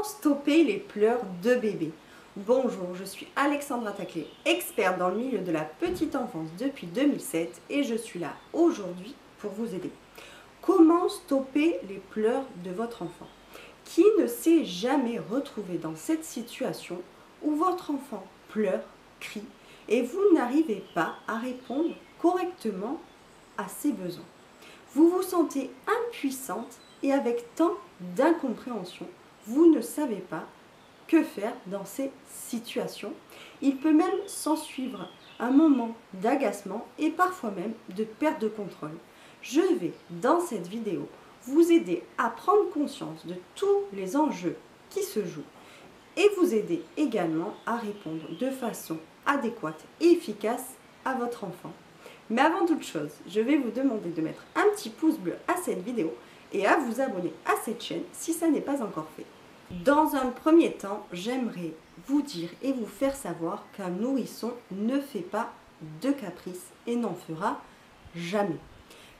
Comment stopper les pleurs de bébé? Bonjour, je suis Alexandra Taclé, experte dans le milieu de la petite enfance depuis 2007 et je suis là aujourd'hui pour vous aider. Comment stopper les pleurs de votre enfant? Qui ne s'est jamais retrouvé dans cette situation où votre enfant pleure, crie et vous n'arrivez pas à répondre correctement à ses besoins? Vous vous sentez impuissante et avec tant d'incompréhension, vous ne savez pas que faire dans ces situations. Il peut même s'ensuivre un moment d'agacement et parfois même de perte de contrôle. Je vais, dans cette vidéo, vous aider à prendre conscience de tous les enjeux qui se jouent et vous aider également à répondre de façon adéquate et efficace à votre enfant. Mais avant toute chose, je vais vous demander de mettre un petit pouce bleu à cette vidéo et à vous abonner à cette chaîne si ça n'est pas encore fait. Dans un premier temps, j'aimerais vous dire et vous faire savoir qu'un nourrisson ne fait pas de caprices et n'en fera jamais.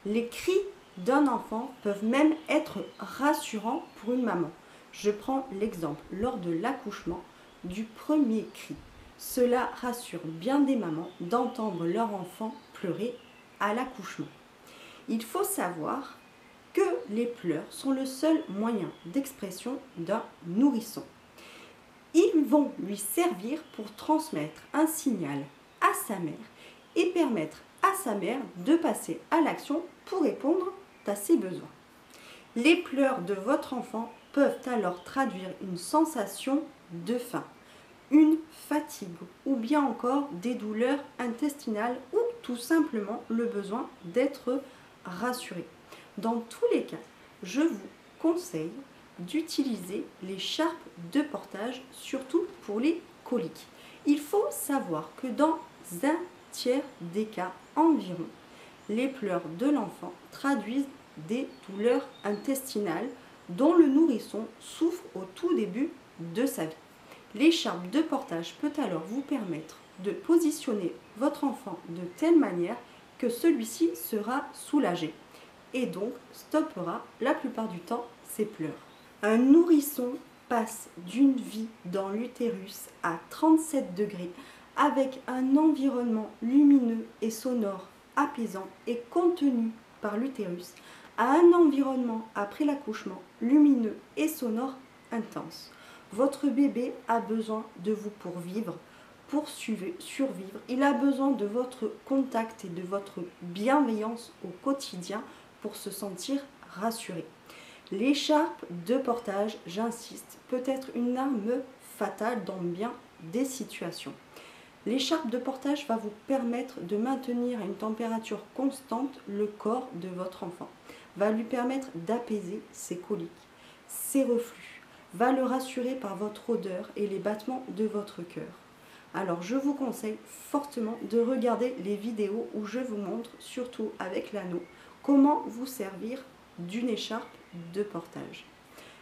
Les cris d'un enfant peuvent même être rassurants pour une maman. Je prends l'exemple lors de l'accouchement du premier cri. Cela rassure bien des mamans d'entendre leur enfant pleurer à l'accouchement. Il faut savoir que les pleurs sont le seul moyen d'expression d'un nourrisson. Ils vont lui servir pour transmettre un signal à sa mère et permettre à sa mère de passer à l'action pour répondre à ses besoins. Les pleurs de votre enfant peuvent alors traduire une sensation de faim, une fatigue ou bien encore des douleurs intestinales ou tout simplement le besoin d'être rassuré. Dans tous les cas, je vous conseille d'utiliser l'écharpe de portage, surtout pour les coliques. Il faut savoir que dans un tiers des cas environ, les pleurs de l'enfant traduisent des douleurs intestinales dont le nourrisson souffre au tout début de sa vie. L'écharpe de portage peut alors vous permettre de positionner votre enfant de telle manière que celui-ci sera soulagé et donc stoppera la plupart du temps ses pleurs. Un nourrisson passe d'une vie dans l'utérus à 37 degrés avec un environnement lumineux et sonore apaisant et contenu par l'utérus à un environnement après l'accouchement lumineux et sonore intense. Votre bébé a besoin de vous pour vivre, pour survivre. Il a besoin de votre contact et de votre bienveillance au quotidien pour se sentir rassuré. L'écharpe de portage, j'insiste, peut être une arme fatale dans bien des situations. L'écharpe de portage va vous permettre de maintenir à une température constante le corps de votre enfant, va lui permettre d'apaiser ses coliques, ses reflux, va le rassurer par votre odeur et les battements de votre cœur. Alors je vous conseille fortement de regarder les vidéos où je vous montre, surtout avec l'anneau, comment vous servir d'une écharpe de portage.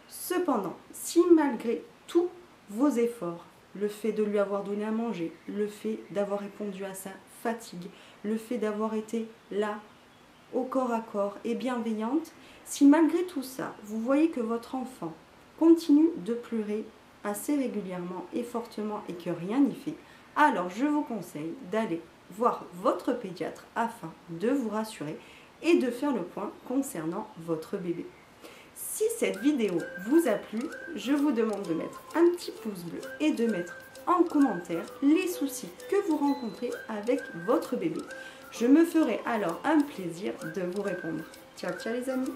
Cependant, si malgré tous vos efforts, le fait de lui avoir donné à manger, le fait d'avoir répondu à sa fatigue, le fait d'avoir été là au corps à corps et bienveillante, si malgré tout ça, vous voyez que votre enfant continue de pleurer assez régulièrement et fortement et que rien n'y fait, alors je vous conseille d'aller voir votre pédiatre afin de vous rassurer et de faire le point concernant votre bébé. Si cette vidéo vous a plu, je vous demande de mettre un petit pouce bleu et de mettre en commentaire les soucis que vous rencontrez avec votre bébé. Je me ferai alors un plaisir de vous répondre. Ciao, ciao les amis!